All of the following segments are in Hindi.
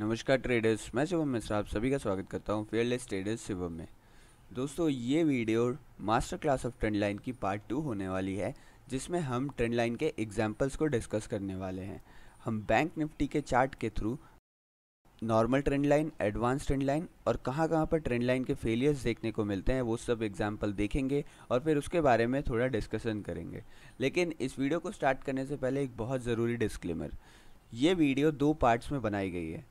नमस्कार ट्रेडर्स, मैं शिवम मिश्रा आप सभी का स्वागत करता हूं फेयरलेस ट्रेडर्स शिवम में। दोस्तों, ये video master class of trend line की पार्ट 2 होने वाली है, जिसमें हम ट्रेंड लाइन के एग्जांपल्स को डिस्कस करने वाले हैं। हम बैंक निफ्टी के चार्ट के through normal trend line, advance trend line और कहाँ पर ट्रेंड लाइन के फेलियर्स देखने को मिलते हैं, वो सब एग्जाम्पल देखेंगे और फिर उसके बारे में थोड़ा डिस्कशन करेंगे। लेकिन इस वीडियो को स्टार्ट करने से पहले एक बहुत ज़रूरी डिस्क्लेमर। ये वीडियो 2 पार्ट्स में बनाई गई है।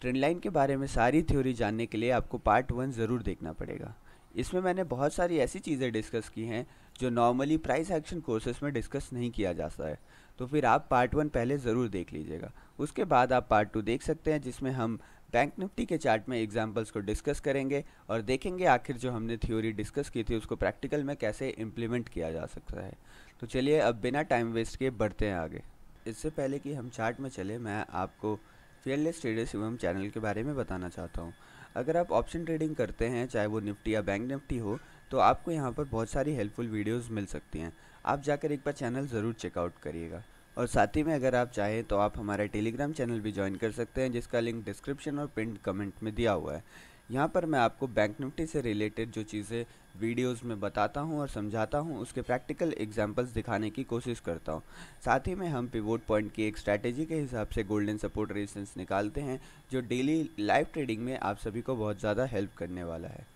ट्रेंड लाइन के बारे में सारी थ्योरी जानने के लिए आपको पार्ट 1 ज़रूर देखना पड़ेगा। इसमें मैंने बहुत सारी ऐसी चीज़ें डिस्कस की हैं जो नॉर्मली प्राइस एक्शन कोर्सेस में डिस्कस नहीं किया जाता है, तो फिर आप पार्ट 1 पहले ज़रूर देख लीजिएगा। उसके बाद आप पार्ट 2 देख सकते हैं, जिसमें हम बैंक निफ्टी के चार्ट में एग्जाम्पल्स को डिस्कस करेंगे और देखेंगे आखिर जो हमने थ्योरी डिस्कस की थी उसको प्रैक्टिकल में कैसे इम्प्लीमेंट किया जा सकता है। तो चलिए अब बिना टाइम वेस्ट किए बढ़ते हैं आगे। इससे पहले कि हम चार्ट में चले, मैं आपको फेयरलेस ट्रेडर्स शिवम चैनल के बारे में बताना चाहता हूँ। अगर आप ऑप्शन ट्रेडिंग करते हैं, चाहे वो निफ्टी या बैंक निफ्टी हो, तो आपको यहाँ पर बहुत सारी हेल्पफुल वीडियोस मिल सकती हैं। आप जाकर एक बार चैनल ज़रूर चेकआउट करिएगा। और साथ ही में अगर आप चाहें तो आप हमारा टेलीग्राम चैनल भी ज्वाइन कर सकते हैं, जिसका लिंक डिस्क्रिप्शन और पिन कमेंट में दिया हुआ है। यहाँ पर मैं आपको बैंक निफ्टी से रिलेटेड जो चीज़ें वीडियोस में बताता हूँ और समझाता हूँ, उसके प्रैक्टिकल एग्जांपल्स दिखाने की कोशिश करता हूँ। साथ ही में हम पिवोट पॉइंट की एक स्ट्रैटेजी के हिसाब से गोल्डन सपोर्ट रेजिस्टेंस निकालते हैं, जो डेली लाइव ट्रेडिंग में आप सभी को बहुत ज़्यादा हेल्प करने वाला है।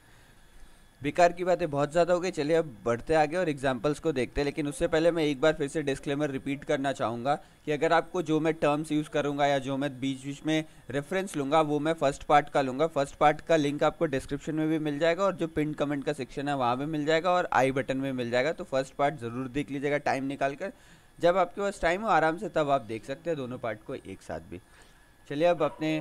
बेकार की बातें बहुत ज़्यादा हो गई, चलिए अब बढ़ते आगे और एग्जांपल्स को देखते हैं। लेकिन उससे पहले मैं एक बार फिर से डिस्क्लेमर रिपीट करना चाहूँगा कि अगर आपको जो मैं टर्म्स यूज़ करूँगा या जो मैं बीच बीच में रेफरेंस लूँगा, वो मैं फर्स्ट पार्ट का लूँगा। फर्स्ट पार्ट का लिंक आपको डिस्क्रिप्शन में भी मिल जाएगा और जो पिन कमेंट का सेक्शन है वहाँ भी मिल जाएगा और आई बटन में मिल जाएगा। तो फर्स्ट पार्ट ज़रूर देख लीजिएगा टाइम निकाल कर। जब आपके पास टाइम हो आराम से, तब आप देख सकते हैं दोनों पार्ट को एक साथ भी। चलिए अब अपने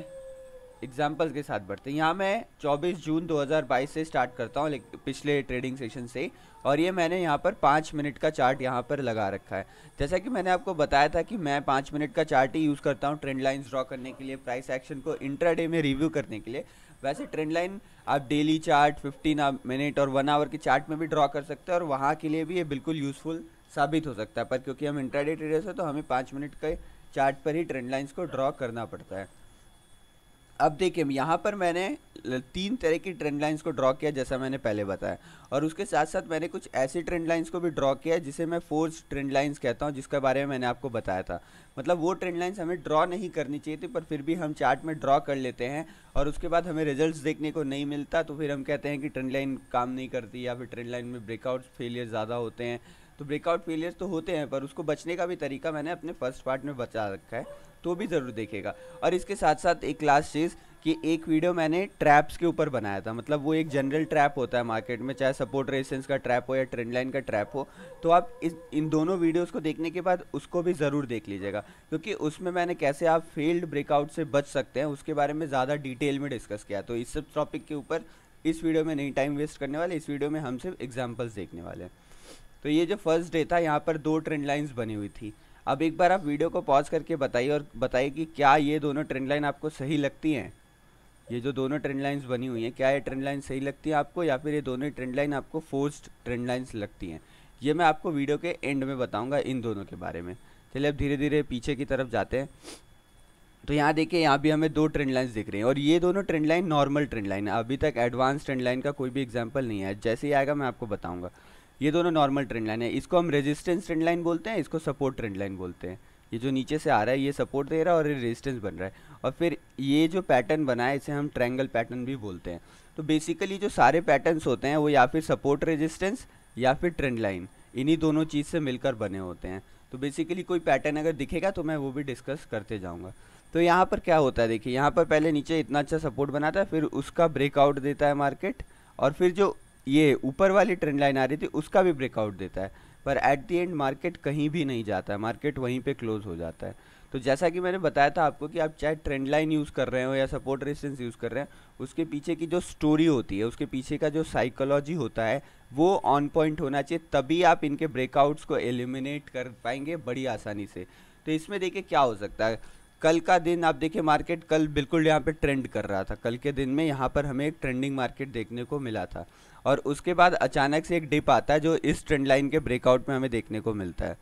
एग्जाम्पल्स के साथ बढ़ते हैं। यहाँ मैं 24 जून 2022 से स्टार्ट करता हूँ, पिछले ट्रेडिंग सेशन से। और ये मैंने यहाँ पर 5 मिनट का चार्ट यहाँ पर लगा रखा है। जैसा कि मैंने आपको बताया था कि मैं 5 मिनट का चार्ट ही यूज़ करता हूँ ट्रेंड लाइन्स ड्रॉ करने के लिए, प्राइस एक्शन को इंट्राडे में रिव्यू करने के लिए। वैसे ट्रेंड लाइन आप डेली चार्ट, 15 मिनट और 1 आवर के चार्ट में भी ड्रॉ कर सकते हैं और वहाँ के लिए भी ये बिल्कुल यूज़फुल साबित हो सकता है। पर क्योंकि हम इंट्राडे ट्रेडर्स हैं तो हमें 5 मिनट के चार्ट पर ही ट्रेंड लाइन्स को ड्रॉ करना पड़ता है। अब देखिए, यहाँ पर मैंने 3 तरह की ट्रेंड लाइंस को ड्रॉ किया, जैसा मैंने पहले बताया। और उसके साथ साथ मैंने कुछ ऐसी ट्रेंड लाइंस को भी ड्रॉ किया जिसे मैं फोर्स ट्रेंड लाइंस कहता हूँ, जिसके बारे में मैंने आपको बताया था। मतलब वो ट्रेंड लाइंस हमें ड्रॉ नहीं करनी चाहिए थी, पर फिर भी हम चार्ट में ड्रॉ कर लेते हैं और उसके बाद हमें रिजल्ट्स देखने को नहीं मिलता, तो फिर हम कहते हैं कि ट्रेंड लाइन काम नहीं करती या फिर ट्रेंड लाइन में ब्रेकआउट फेलियर ज़्यादा होते हैं। तो ब्रेकआउट फेलियर्स तो होते हैं, पर उसको बचने का भी तरीका मैंने अपने फर्स्ट पार्ट में बता रखा है, तो भी ज़रूर देखेगा। और इसके साथ साथ एक लास्ट चीज़ कि एक वीडियो मैंने ट्रैप्स के ऊपर बनाया था। मतलब वो एक जनरल ट्रैप होता है मार्केट में, चाहे सपोर्ट रेजिस्टेंस का ट्रैप हो या ट्रेंड लाइन का ट्रैप हो। तो आप इन दोनों वीडियोस को देखने के बाद उसको भी ज़रूर देख लीजिएगा, क्योंकि उसमें मैंने कैसे आप फेल्ड ब्रेकआउट से बच सकते हैं उसके बारे में ज़्यादा डिटेल में डिस्कस किया। तो इस सब टॉपिक के ऊपर इस वीडियो में नहीं टाइम वेस्ट करने वाले, इस वीडियो में हम सिर्फ एग्जाम्पल्स देखने वाले हैं। तो ये जो फर्स्ट डे था, यहाँ पर 2 ट्रेंड लाइन्स बनी हुई थी। अब एक बार आप वीडियो को पॉज करके बताइए और बताइए कि क्या ये दोनों ट्रेंड लाइन आपको सही लगती हैं। ये जो दोनों ट्रेंड लाइन्स बनी हुई हैं, क्या ये ट्रेंड लाइन सही लगती है आपको, या फिर ये दोनों ट्रेंड लाइन आपको फोर्स्ड ट्रेंड लाइन्स लगती हैं। ये मैं आपको वीडियो के एंड में बताऊंगा इन दोनों के बारे में। चलिए अब धीरे धीरे पीछे की तरफ जाते हैं। तो यहाँ देखिए, यहाँ भी हमें 2 ट्रेंड लाइन्स दिख रही हैं और ये दोनों trend line normal trend line है। अभी तक एडवांस ट्रेंड लाइन का कोई भी एग्जाम्पल नहीं है, जैसे ही आएगा मैं आपको बताऊँगा। ये दोनों नॉर्मल ट्रेंड लाइन है। इसको हम रेजिस्टेंस ट्रेंड लाइन बोलते हैं, इसको सपोर्ट ट्रेंड लाइन बोलते हैं। ये जो नीचे से आ रहा है ये सपोर्ट दे रहा है और ये रेजिस्टेंस बन रहा है। और फिर ये जो पैटर्न बना है इसे हम ट्रायंगल पैटर्न भी बोलते हैं। तो बेसिकली जो सारे पैटर्न्स होते हैं वो या फिर सपोर्ट रेजिस्टेंस या फिर ट्रेंड लाइन, इन्हीं दोनों चीज़ से मिलकर बने होते हैं। तो बेसिकली कोई पैटर्न अगर दिखेगा तो मैं वो भी डिस्कस करते जाऊँगा। तो यहाँ पर क्या होता है, देखिए यहाँ पर पहले नीचे इतना अच्छा सपोर्ट बनाता है, फिर उसका ब्रेकआउट देता है मार्केट, और फिर जो ये ऊपर वाली ट्रेंड लाइन आ रही थी उसका भी ब्रेकआउट देता है। पर एट द एंड मार्केट कहीं भी नहीं जाता है, मार्केट वहीं पे क्लोज हो जाता है। तो जैसा कि मैंने बताया था आपको कि आप चाहे ट्रेंड लाइन यूज़ कर रहे हो या सपोर्ट रेजिस्टेंस यूज़ कर रहे हैं, उसके पीछे की जो स्टोरी होती है, उसके पीछे का जो साइकोलॉजी होता है वो ऑन पॉइंट होना चाहिए, तभी आप इनके ब्रेकआउट्स को एलिमिनेट कर पाएंगे बड़ी आसानी से। तो इसमें देखिए क्या हो सकता है। कल का दिन आप देखिए, मार्केट कल बिल्कुल यहाँ पे ट्रेंड कर रहा था। कल के दिन में यहाँ पर हमें एक ट्रेंडिंग मार्केट देखने को मिला था और उसके बाद अचानक से एक डिप आता है जो इस ट्रेंड लाइन के ब्रेकआउट में हमें देखने को मिलता है।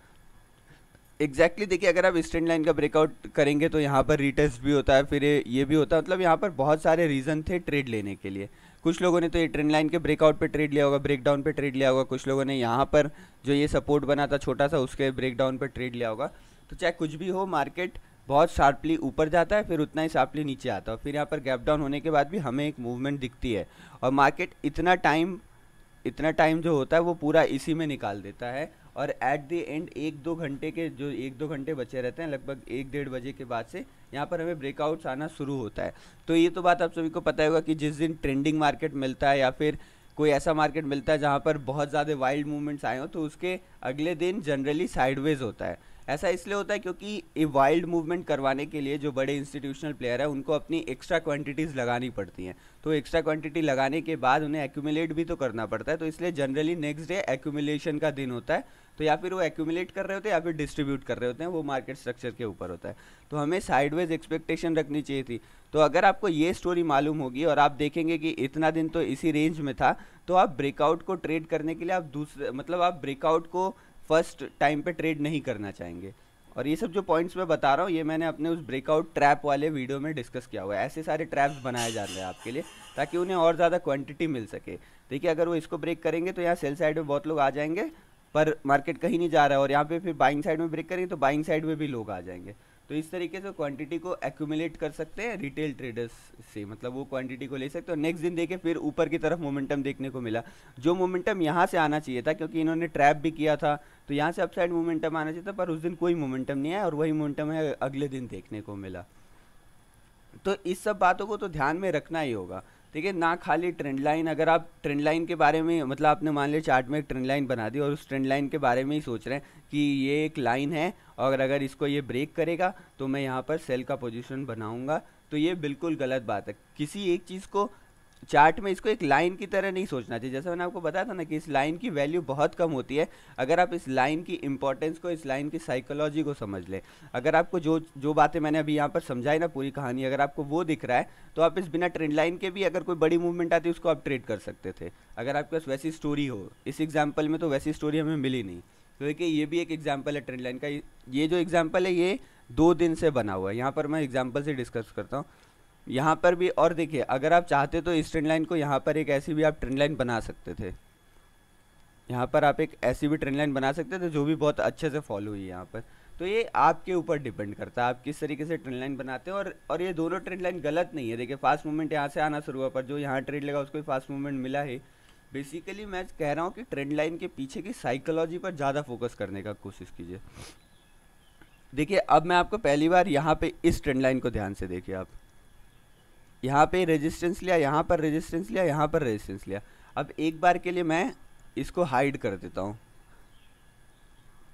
एग्जैक्टली देखिए, अगर आप इस ट्रेंड लाइन का ब्रेकआउट करेंगे तो यहाँ पर रीटेस्ट भी होता है, फिर ये भी होता है, मतलब यहाँ पर बहुत सारे रीज़न थे ट्रेड लेने के लिए। कुछ लोगों ने तो ये ट्रेंड लाइन के ब्रेकआउट पे ट्रेड लिया होगा, ब्रेकडाउन पे ट्रेड लिया होगा, कुछ लोगों ने यहाँ पर जो ये सपोर्ट बना था छोटा सा उसके ब्रेकडाउन पर ट्रेड लिया होगा। तो चाहे कुछ भी हो, मार्केट बहुत शार्पली ऊपर जाता है, फिर उतना ही शार्पली नीचे आता है, फिर यहाँ पर गैप डाउन होने के बाद भी हमें एक मूवमेंट दिखती है, और मार्केट इतना टाइम जो होता है वो पूरा इसी में निकाल देता है। और एट द एंड एक दो घंटे के जो एक दो घंटे बचे रहते हैं, लगभग 1-1:30 बजे के बाद से यहाँ पर हमें ब्रेकआउट्स आना शुरू होता है। तो ये तो बात आप सभी को पता होगा कि जिस दिन ट्रेंडिंग मार्केट मिलता है या फिर कोई ऐसा मार्केट मिलता है जहाँ पर बहुत ज़्यादा वाइल्ड मूवमेंट्स आए हो, तो उसके अगले दिन जनरली साइडवेज होता है। ऐसा इसलिए होता है क्योंकि ये वाइल्ड मूवमेंट करवाने के लिए जो बड़े इंस्टीट्यूशनल प्लेयर है उनको अपनी एक्स्ट्रा क्वांटिटीज़ लगानी पड़ती हैं। तो एक्स्ट्रा क्वांटिटी लगाने के बाद उन्हें एक्यूमुलेट भी तो करना पड़ता है, तो इसलिए जनरली नेक्स्ट डे एक्यूमुलेशन का दिन होता है। तो या फिर वो एक्यूमुलेट कर रहे होते हैं या फिर डिस्ट्रीब्यूट कर रहे होते हैं, वो मार्केट स्ट्रक्चर के ऊपर होता है। तो हमें साइडवेज एक्सपेक्टेशन रखनी चाहिए थी। तो अगर आपको ये स्टोरी मालूम होगी और आप देखेंगे कि इतना दिन तो इसी रेंज में था, तो आप ब्रेकआउट को ट्रेड करने के लिए आप दूसरे मतलब आप ब्रेकआउट को फर्स्ट टाइम पे ट्रेड नहीं करना चाहेंगे। और ये सब जो पॉइंट्स मैं बता रहा हूँ ये मैंने अपने उस ब्रेकआउट ट्रैप वाले वीडियो में डिस्कस किया हुआ है। ऐसे सारे ट्रैप्स बनाए जा रहे हैं आपके लिए ताकि उन्हें और ज़्यादा क्वांटिटी मिल सके। देखिए, अगर वो इसको ब्रेक करेंगे तो यहाँ सेल साइड में बहुत लोग आ जाएंगे, पर मार्केट कहीं नहीं जा रहा है, और यहाँ पे फिर बाइंग साइड में ब्रेक करेंगे तो बाइंग साइड में भी लोग आ जाएंगे। तो इस तरीके से क्वांटिटी को एक्यूमुलेट कर सकते हैं रिटेल ट्रेडर्स से, मतलब वो क्वांटिटी को ले सकते हो। नेक्स्ट दिन देखे फिर ऊपर की तरफ मोमेंटम देखने को मिला, जो मोमेंटम यहाँ से आना चाहिए था, क्योंकि इन्होंने ट्रैप भी किया था, तो यहाँ से अपसाइड मोमेंटम आना चाहिए था, पर उस दिन कोई मोमेंटम नहीं आया और वही मोमेंटम है अगले दिन देखने को मिला। तो इस सब बातों को तो ध्यान में रखना ही होगा। ठीक है, ना खाली ट्रेंड लाइन, अगर आप ट्रेंड लाइन के बारे में मतलब आपने मान लिया चार्ट में एक ट्रेंड लाइन बना दी और उस ट्रेंड लाइन के बारे में ही सोच रहे हैं कि ये एक लाइन है और अगर इसको ये ब्रेक करेगा तो मैं यहाँ पर सेल का पोजीशन बनाऊंगा, तो ये बिल्कुल गलत बात है। किसी एक चीज़ को चार्ट में इसको एक लाइन की तरह नहीं सोचना चाहिए। जैसा मैंने आपको बताया था ना कि इस लाइन की वैल्यू बहुत कम होती है। अगर आप इस लाइन की इंपॉर्टेंस को, इस लाइन की साइकोलॉजी को समझ लें, अगर आपको जो जो बातें मैंने अभी यहाँ पर समझाई ना, पूरी कहानी अगर आपको वो दिख रहा है, तो आप इस बिना ट्रेंड लाइन के भी अगर कोई बड़ी मूवमेंट आती है उसको आप ट्रेड कर सकते थे, अगर आपके पास वैसी स्टोरी हो। इस एग्जाम्पल में तो वैसी स्टोरी हमें मिली नहीं। तो देखिए, ये भी एक एग्जाम्पल है ट्रेंड लाइन का। ये जो एग्जाम्पल है ये 2 दिन से बना हुआ है। यहाँ पर मैं एग्जाम्पल से डिस्कस करता हूँ यहाँ पर भी। और देखिए, अगर आप चाहते तो इस ट्रेंड लाइन को यहाँ पर एक ऐसी भी आप ट्रेंड लाइन बना सकते थे, यहाँ पर आप एक ऐसी भी ट्रेंड लाइन बना सकते थे जो भी बहुत अच्छे से फॉलो हुई है यहाँ पर। तो ये आपके ऊपर डिपेंड करता है आप किस तरीके से ट्रेंड लाइन बनाते हैं। और ये दोनों ट्रेंड लाइन गलत नहीं है। देखिए, फास्ट मूवमेंट यहाँ से आना शुरू हुआ, पर जो यहाँ ट्रेड लगा उसको भी फास्ट मूवमेंट मिला है। बेसिकली मैं कह रहा हूँ कि ट्रेंड लाइन के पीछे की साइकोलॉजी पर ज़्यादा फोकस करने का कोशिश कीजिए। देखिए, अब मैं आपको पहली बार यहाँ पे इस ट्रेंड लाइन को ध्यान से देखिए। आप यहाँ पे रेजिस्टेंस लिया, यहाँ पर रेजिस्टेंस लिया, यहाँ पर रेजिस्टेंस लिया। अब एक बार के लिए मैं इसको हाइड कर देता हूँ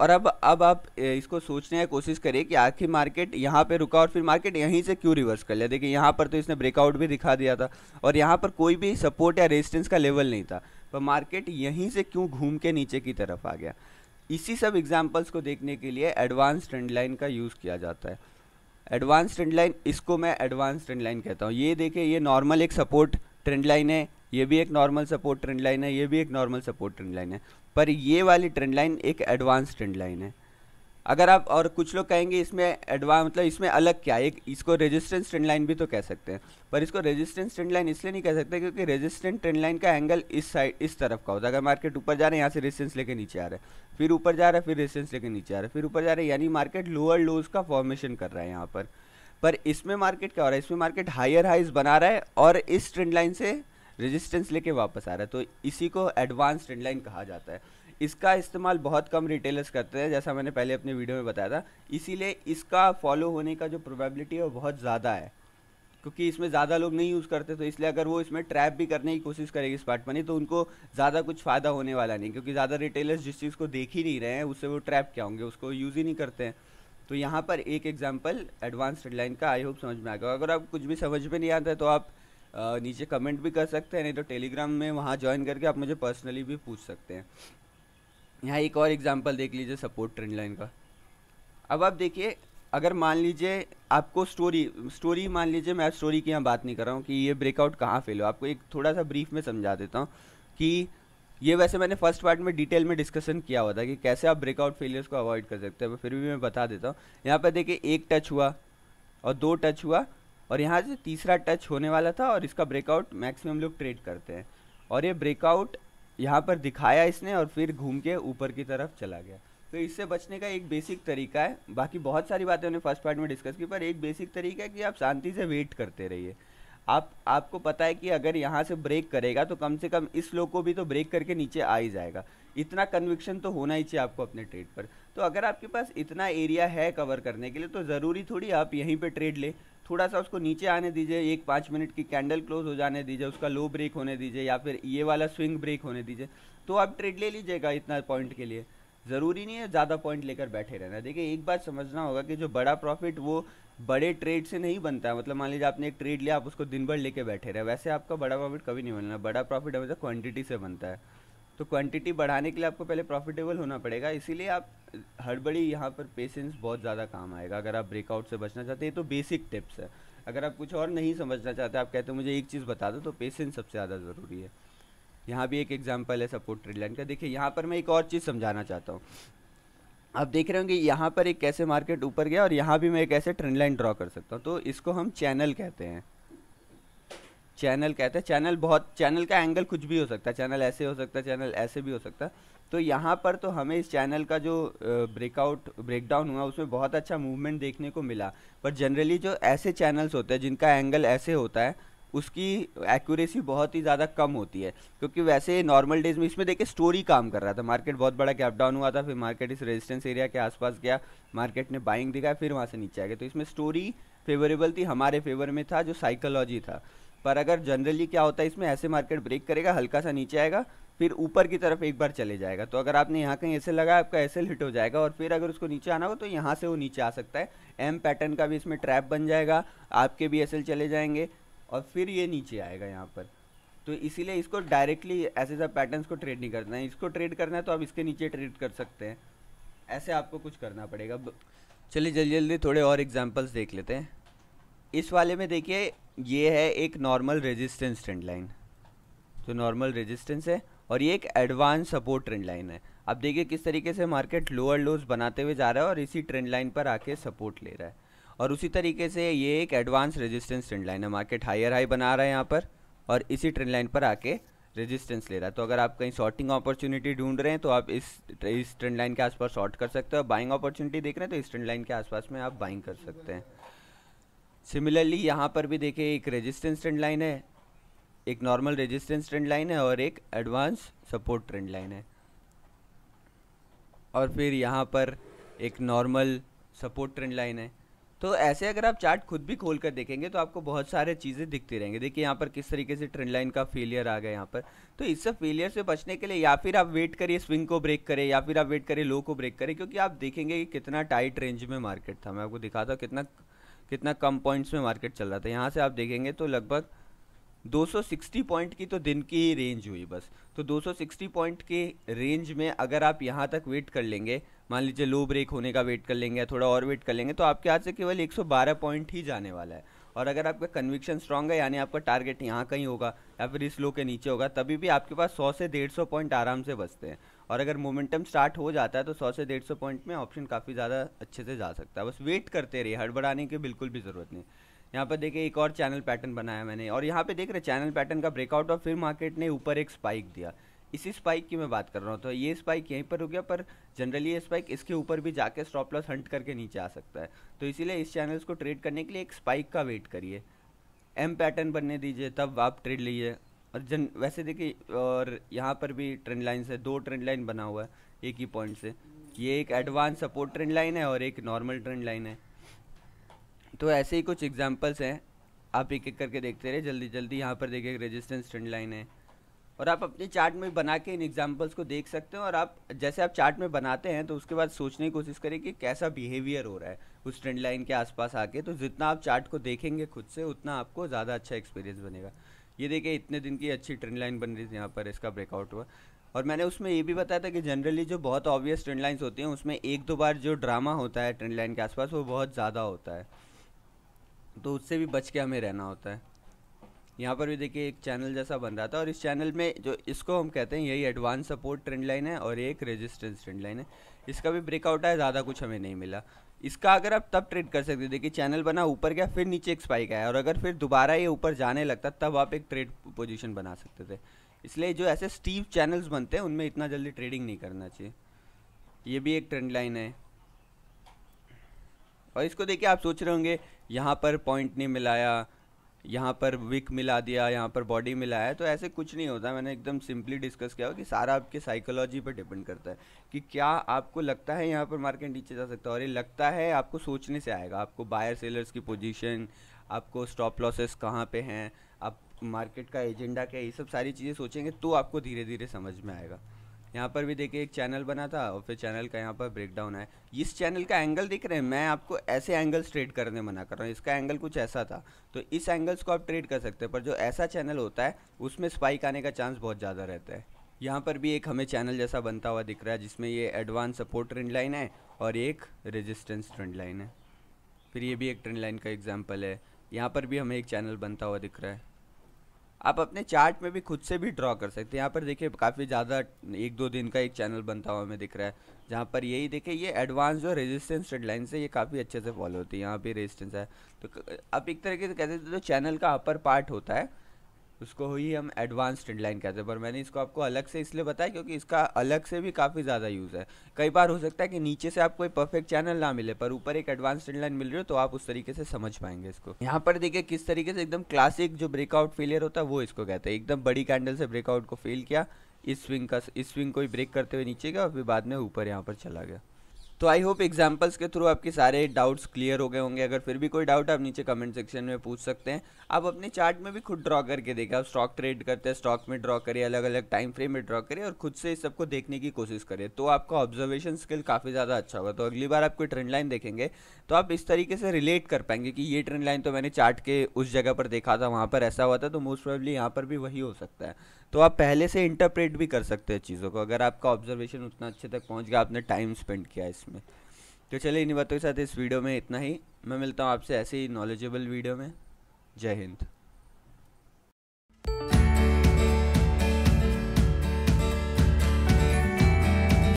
और अब आप इसको सोचने की कोशिश करिए कि आखिर मार्केट यहाँ पे रुका और फिर मार्केट यहीं से क्यों रिवर्स कर लिया। देखिए, यहाँ पर तो इसने ब्रेकआउट भी दिखा दिया था और यहाँ पर कोई भी सपोर्ट या रेजिस्टेंस का लेवल नहीं था, पर मार्केट यहीं से क्यों घूम के नीचे की तरफ आ गया। इसी सब एग्जाम्पल्स को देखने के लिए एडवांस ट्रेंड लाइन का यूज़ किया जाता है। एडवांस ट्रेंड लाइन, इसको मैं एडवांस ट्रेंड लाइन कहता हूँ। ये देखिए, ये नॉर्मल एक सपोर्ट ट्रेंड लाइन है, ये भी एक नॉर्मल सपोर्ट ट्रेंड लाइन है, ये भी एक नॉर्मल सपोर्ट ट्रेंड लाइन है, पर ये वाली ट्रेंड लाइन एक एडवांस ट्रेंड लाइन है। अगर आप, और कुछ लोग कहेंगे इसमें एडवांस मतलब इसमें अलग क्या है, एक इसको रेजिस्टेंस ट्रेंड लाइन भी तो कह सकते हैं, पर इसको रेजिस्टेंस ट्रेंड लाइन इसलिए नहीं कह सकते क्योंकि रेजिस्टेंस ट्रेंड लाइन का एंगल इस साइड, इस तरफ का होता है। अगर मार्केट ऊपर जा रहे हैं, यहाँ से रेजिस्टेंस लेके नीचे आ रहा है, फिर ऊपर जा रहा है, फिर रेजिस्टेंस लेके नीचे आ रहा है, फिर ऊपर जा रहा है, यानी मार्केट लोअर लोज का फॉर्मेशन कर रहा है यहाँ पर इसमें मार्केट क्या हो रहा है, इसमें मार्केट हायर हाइज बना रहा है और इस ट्रेंड लाइन से रेजिस्टेंस लेके वापस आ रहा है। तो इसी को एडवांस ट्रेंड लाइन कहा जाता है। इसका इस्तेमाल बहुत कम रिटेलर्स करते हैं, जैसा मैंने पहले अपने वीडियो में बताया था। इसीलिए इसका फॉलो होने का जो प्रोबेबिलिटी है वो बहुत ज़्यादा है, क्योंकि इसमें ज़्यादा लोग नहीं यूज़ करते। तो इसलिए अगर वो इसमें ट्रैप भी करने की कोशिश करेगी स्पार्ट मनी, तो उनको ज़्यादा कुछ फ़ायदा होने वाला नहीं, क्योंकि ज़्यादा रिटेलर्स जिस चीज़ को देख ही नहीं रहे हैं उससे वो ट्रैप क्या होंगे, उसको यूज़ ही नहीं करते हैं। तो यहाँ पर एक एग्जांपल एडवांस ट्रेंड लाइन का आई होप समझ में आ गया। अगर आप कुछ भी समझ में नहीं आता है तो आप नीचे कमेंट भी कर सकते हैं, नहीं तो टेलीग्राम में वहाँ ज्वाइन करके आप मुझे पर्सनली भी पूछ सकते हैं। यहाँ एक और एग्जांपल देख लीजिए सपोर्ट ट्रेंड लाइन का। अब आप देखिए, अगर मान लीजिए आपको स्टोरी मान लीजिए, मैं स्टोरी की यहाँ बात नहीं कर रहा हूँ कि ये ब्रेकआउट कहाँ फेल हो, आपको एक थोड़ा सा ब्रीफ में समझा देता हूँ कि ये वैसे मैंने फर्स्ट पार्ट में डिटेल में डिस्कशन किया हुआ था कि कैसे आप ब्रेकआउट फेलियर्स को अवॉइड कर सकते हैं, फिर भी मैं बता देता हूँ। यहाँ पर देखिए एक टच हुआ और दो टच हुआ और यहाँ से तीसरा टच होने वाला था और इसका ब्रेकआउट मैक्सिमम लोग ट्रेड करते हैं, और ये ब्रेकआउट यहाँ पर दिखाया इसने और फिर घूम के ऊपर की तरफ चला गया। तो इससे बचने का एक बेसिक तरीका है, बाकी बहुत सारी बातें उन्हें फर्स्ट पार्ट में डिस्कस की, पर एक बेसिक तरीका है कि आप शांति से वेट करते रहिए। आपको पता है कि अगर यहाँ से ब्रेक करेगा तो कम से कम इस लो को भी तो ब्रेक करके नीचे आ ही जाएगा। इतना कन्विक्शन तो होना ही चाहिए आपको अपने ट्रेड पर। तो अगर आपके पास इतना एरिया है कवर करने के लिए तो ज़रूरी थोड़ी आप यहीं पे ट्रेड ले, थोड़ा सा उसको नीचे आने दीजिए, एक 5 मिनट की कैंडल क्लोज हो जाने दीजिए, उसका लो ब्रेक होने दीजिए या फिर ये वाला स्विंग ब्रेक होने दीजिए, तो आप ट्रेड ले लीजिएगा इतना पॉइंट के लिए। ज़रूरी नहीं है ज़्यादा पॉइंट लेकर बैठे रहना। देखिए एक बात समझना होगा कि जो बड़ा प्रॉफिट वो बड़े ट्रेड से नहीं बनता है। मतलब मान लीजिए आपने एक ट्रेड लिया, आप उसको दिन भर लेके बैठे रहे, वैसे आपका बड़ा प्रॉफिट कभी नहीं बनना। बड़ा प्रॉफिट हमेशा क्वांटिटी से बनता है, तो क्वांटिटी बढ़ाने के लिए आपको पहले प्रॉफिटेबल होना पड़ेगा। इसीलिए आप हड़बड़ी, यहाँ पर पेशेंस बहुत ज़्यादा काम आएगा अगर आप ब्रेकआउट से बचना चाहते हैं। तो बेसिक टिप्स है, अगर आप कुछ और नहीं समझना चाहते, आप कहते हो मुझे एक चीज़ बता दो, तो पेशेंस सबसे ज़्यादा ज़रूरी है। यहाँ भी एक एग्जाम्पल है सपोर्ट ट्रेड लाइन का। देखिए यहाँ पर मैं एक और चीज़ समझाना चाहता हूँ। आप देख रहे होंगे यहाँ पर एक कैसे मार्केट ऊपर गया और यहाँ भी मैं एक ऐसे ट्रेंड लाइन ड्रॉ कर सकता हूँ। तो इसको हम चैनल कहते हैं। चैनल का एंगल कुछ भी हो सकता है, चैनल ऐसे हो सकता है, चैनल ऐसे भी हो सकता है। तो यहाँ पर तो हमें इस चैनल का जो ब्रेकडाउन हुआ उसमें बहुत अच्छा मूवमेंट देखने को मिला। पर जनरली जो ऐसे चैनल्स होते हैं जिनका एंगल ऐसे होता है उसकी एक्यूरेसी बहुत ही ज़्यादा कम होती है, क्योंकि वैसे नॉर्मल डेज में इसमें देखिए स्टोरी काम कर रहा था। मार्केट बहुत बड़ा गैप डाउन हुआ था, फिर मार्केट इस रेजिस्टेंस एरिया के आसपास गया, मार्केट ने बाइंग दिखाया, फिर वहाँ से नीचे आ गया। तो इसमें स्टोरी फेवरेबल थी, हमारे फेवर में था, जो साइकोलॉजी था। पर अगर जनरली क्या होता है, इसमें ऐसे मार्केट ब्रेक करेगा, हल्का सा नीचे आएगा, फिर ऊपर की तरफ एक बार चले जाएगा। तो अगर आपने यहाँ कहीं ऐसे लगाया, आपका एसएल हिट हो जाएगा, और फिर अगर उसको नीचे आना हो तो यहाँ से वो नीचे आ सकता है। एम पैटर्न का भी इसमें ट्रैप बन जाएगा, आपके भी एसएल चले जाएंगे और फिर ये नीचे आएगा यहाँ पर। तो इसीलिए इसको डायरेक्टली ऐसे सब पैटर्न्स को ट्रेड नहीं करना है। इसको ट्रेड करना है तो आप इसके नीचे ट्रेड कर सकते हैं, ऐसे आपको कुछ करना पड़ेगा। चलिए जल्दी जल्दी थोड़े और एग्जांपल्स देख लेते हैं। इस वाले में देखिए ये है एक नॉर्मल रेजिस्टेंस ट्रेंड लाइन, जो नॉर्मल रेजिस्टेंस है, और ये एक एडवांस सपोर्ट ट्रेंड लाइन है। अब देखिए किस तरीके से मार्केट लोअर लोज बनाते हुए जा रहा है और इसी ट्रेंड लाइन पर आके सपोर्ट ले रहा है। और उसी तरीके से ये एक एडवांस रेजिस्टेंस ट्रेंड लाइन है, मार्केट हायर हाई बना रहा है यहाँ पर और इसी ट्रेंड लाइन पर आके रेजिस्टेंस ले रहा है। तो अगर आप कहीं शॉर्टिंग अपॉर्चुनिटी ढूंढ रहे हैं तो आप इस ट्रेंड लाइन के आसपास शॉर्ट कर सकते हो। बाइंग अपॉर्चुनिटी देख रहे हैं तो इस ट्रेंड लाइन के आसपास में आप बाइंग कर सकते हैं। सिमिलरली यहाँ पर भी देखिए एक रेजिस्टेंस ट्रेंड लाइन है, एक नॉर्मल रेजिस्टेंस ट्रेंड लाइन है और एक एडवांस सपोर्ट ट्रेंड लाइन है, और फिर यहाँ पर एक नॉर्मल सपोर्ट ट्रेंड लाइन है। तो ऐसे अगर आप चार्ट खुद भी खोल कर देखेंगे तो आपको बहुत सारे चीज़ें दिखती रहेंगी। देखिए यहाँ पर किस तरीके से ट्रेंड लाइन का फेलियर आ गया यहाँ पर। तो इस सब फेलियर से बचने के लिए या फिर आप वेट करिए स्विंग को ब्रेक करें, या फिर आप वेट करिए लो को ब्रेक करें, क्योंकि आप देखेंगे कि कितना टाइट रेंज में मार्केट था। मैं आपको दिखाता हूँ कितना कम पॉइंट्स में मार्केट चल रहा था। यहाँ से आप देखेंगे तो लगभग 260 पॉइंट की तो दिन की ही रेंज हुई बस। तो 260 पॉइंट के रेंज में अगर आप यहाँ तक वेट कर लेंगे, मान लीजिए लो ब्रेक होने का वेट कर लेंगे या थोड़ा और वेट कर लेंगे, तो आपके हाथ से केवल 112 पॉइंट ही जाने वाला है। और अगर आपका कन्विक्शन स्ट्रांग है, यानी आपका टारगेट यहाँ कहीं होगा या फिर इस लो के नीचे होगा, तभी भी आपके पास 100 से 150 पॉइंट आराम से बचते हैं। और अगर मोमेंटम स्टार्ट हो जाता है तो 100 से 150 पॉइंट में ऑप्शन काफ़ी ज़्यादा अच्छे से जा सकता है। बस वेट करते रहिए, हड़बड़ाने की बिल्कुल भी ज़रूरत नहीं। यहाँ पर देखिए एक और चैनल पैटर्न बनाया मैंने, और यहाँ पे देख रहे चैनल पैटर्न का ब्रेकआउट और फिर मार्केट ने ऊपर एक स्पाइक दिया। इसी स्पाइक की मैं बात कर रहा हूँ। तो ये स्पाइक यहीं पर हो गया, पर जनरली ये स्पाइक इसके ऊपर भी जाके स्टॉप लॉस हंट करके नीचे आ सकता है। तो इसीलिए इस चैनल्स को ट्रेड करने के लिए एक स्पाइक का वेट करिए, एम पैटर्न बनने दीजिए, तब आप ट्रेड लीजिए। और वैसे देखिए, और यहाँ पर भी ट्रेंड लाइन से 2 ट्रेंड लाइन बना हुआ है एक ही पॉइंट से। ये एक एडवांस सपोर्ट ट्रेंड लाइन है और एक नॉर्मल ट्रेंड लाइन है। तो ऐसे ही कुछ एग्जांपल्स हैं, आप एक एक करके देखते रहे जल्दी जल्दी। यहाँ पर देखिए रेजिस्टेंस ट्रेंड लाइन है, और आप अपने चार्ट में बना के इन एग्जांपल्स को देख सकते हो। और आप जैसे आप चार्ट में बनाते हैं तो उसके बाद सोचने की कोशिश करें कि कैसा बिहेवियर हो रहा है उस ट्रेंड लाइन के आसपास आके। तो जितना आप चार्ट को देखेंगे खुद से, उतना आपको ज़्यादा अच्छा एक्सपीरियंस बनेगा। ये देखिए इतने दिन की अच्छी ट्रेंड लाइन बन रही थी, यहाँ पर इसका ब्रेकआउट हुआ। और मैंने उसमें ये भी बताया था कि जनरली जो बहुत ऑब्वियस ट्रेंड लाइन्स होती हैं उसमें 1-2 बार जो ड्रामा होता है ट्रेंड लाइन के आसपास वो बहुत ज़्यादा होता है, तो उससे भी बच के हमें रहना होता है। यहाँ पर भी देखिए एक चैनल जैसा बन रहा था, और इस चैनल में जो इसको हम कहते हैं यही एडवांस सपोर्ट ट्रेंड लाइन है और एक रेजिस्टेंस ट्रेंड लाइन है। इसका भी ब्रेकआउट है, ज़्यादा कुछ हमें नहीं मिला। इसका अगर आप तब ट्रेड कर सकते, देखिए चैनल बना, ऊपर गया, फिर नीचे एक स्पाइक आया, और अगर फिर दोबारा ये ऊपर जाने लगता तब आप एक ट्रेड पोजीशन बना सकते थे। इसलिए जो ऐसे स्टीव चैनल्स बनते हैं उनमें इतना जल्दी ट्रेडिंग नहीं करना चाहिए। ये भी एक ट्रेंड लाइन है, और इसको देखिए आप सोच रहे होंगे यहाँ पर पॉइंट नहीं मिलाया, यहाँ पर विक मिला दिया, यहाँ पर बॉडी मिलाया, तो ऐसे कुछ नहीं होता। मैंने एकदम सिंपली डिस्कस किया कि सारा आपके साइकोलॉजी पर डिपेंड करता है कि क्या आपको लगता है यहाँ पर मार्केट नीचे जा सकता है, और ये लगता है आपको सोचने से आएगा। आपको बायर सेलर्स की पोजीशन, आपको स्टॉप लॉसेस कहाँ पे हैं, आप मार्केट का एजेंडा क्या है, ये सब सारी चीज़ें सोचेंगे तो आपको धीरे धीरे समझ में आएगा। यहाँ पर भी देखिए एक चैनल बना था और फिर चैनल का यहाँ पर ब्रेकडाउन है। इस चैनल का एंगल दिख रहे हैं, मैं आपको ऐसे एंगल्स ट्रेड करने मना कर रहा हूँ, इसका एंगल कुछ ऐसा था, तो इस एंगल्स को आप ट्रेड कर सकते हैं, पर जो ऐसा चैनल होता है उसमें स्पाइक आने का चांस बहुत ज़्यादा रहता है। यहाँ पर भी एक हमें चैनल जैसा बनता हुआ दिख रहा है जिसमें ये एडवांस सपोर्ट ट्रेंड लाइन है और एक रेजिस्टेंस ट्रेंड लाइन है। फिर ये भी एक ट्रेंड लाइन का एग्जाम्पल है। यहाँ पर भी हमें एक चैनल बनता हुआ दिख रहा है। आप अपने चार्ट में भी खुद से भी ड्रॉ कर सकते हैं। यहाँ पर देखिए काफ़ी ज़्यादा 1-2 दिन का एक चैनल बनता हुआ हमें दिख रहा है, जहाँ पर यही देखिए ये एडवांस जो रेजिस्टेंस ट्रेंड लाइन से ये काफ़ी अच्छे से फॉलो होती है। यहाँ पे रेजिस्टेंस है, तो आप एक तरीके से कहते हैं जो चैनल का अपर पार्ट होता है उसको ही हम एडवांस ट्रेंड लाइन कहते हैं, पर मैंने इसको आपको अलग से इसलिए बताया क्योंकि इसका अलग से भी काफ़ी ज़्यादा यूज़ है। कई बार हो सकता है कि नीचे से आपको कोई परफेक्ट चैनल ना मिले पर ऊपर एक एडवांस ट्रेंड लाइन मिल रही हो, तो आप उस तरीके से समझ पाएंगे इसको। यहाँ पर देखिए किस तरीके से एकदम क्लासिक जो ब्रेकआउट फेलियर होता है वो इसको कहते हैं। एकदम बड़ी कैंडल से ब्रेकआउट को फेल किया, इस स्विंग को ही ब्रेक करते हुए नीचे गया और फिर बाद में ऊपर यहाँ पर चला गया। तो आई होप एग्जाम्पल्स के थ्रू आपके सारे डाउट्स क्लियर हो गए होंगे। अगर फिर भी कोई डाउट आप नीचे कमेंट सेक्शन में पूछ सकते हैं। आप अपने चार्ट में भी खुद ड्रॉ करके देखें, आप स्टॉक ट्रेड करते हैं, स्टॉक में ड्रॉ करिए, अलग अलग टाइम फ्रेम में ड्रॉ करिए और खुद से इस सबको देखने की कोशिश करिए, तो आपका ऑब्जर्वेशन स्किल काफ़ी ज़्यादा अच्छा होगा। तो अगली बार आप कोई ट्रेंड लाइन देखेंगे तो आप इस तरीके से रिलेट कर पाएंगे कि ये ट्रेंड लाइन तो मैंने चार्ट के उस जगह पर देखा था, वहाँ पर ऐसा हुआ था, तो मोस्ट प्रोबेबली यहाँ पर भी वही हो सकता है। तो आप पहले से इंटरप्रेट भी कर सकते हैं चीज़ों को, अगर आपका ऑब्जर्वेशन उतना अच्छे तक पहुँच गया, आपने टाइम स्पेंड किया इसमें। तो चलिए इन्हीं बातों के साथ इस वीडियो में इतना ही। मैं मिलता हूँ आपसे ऐसे ही नॉलेजेबल वीडियो में। जय हिंद।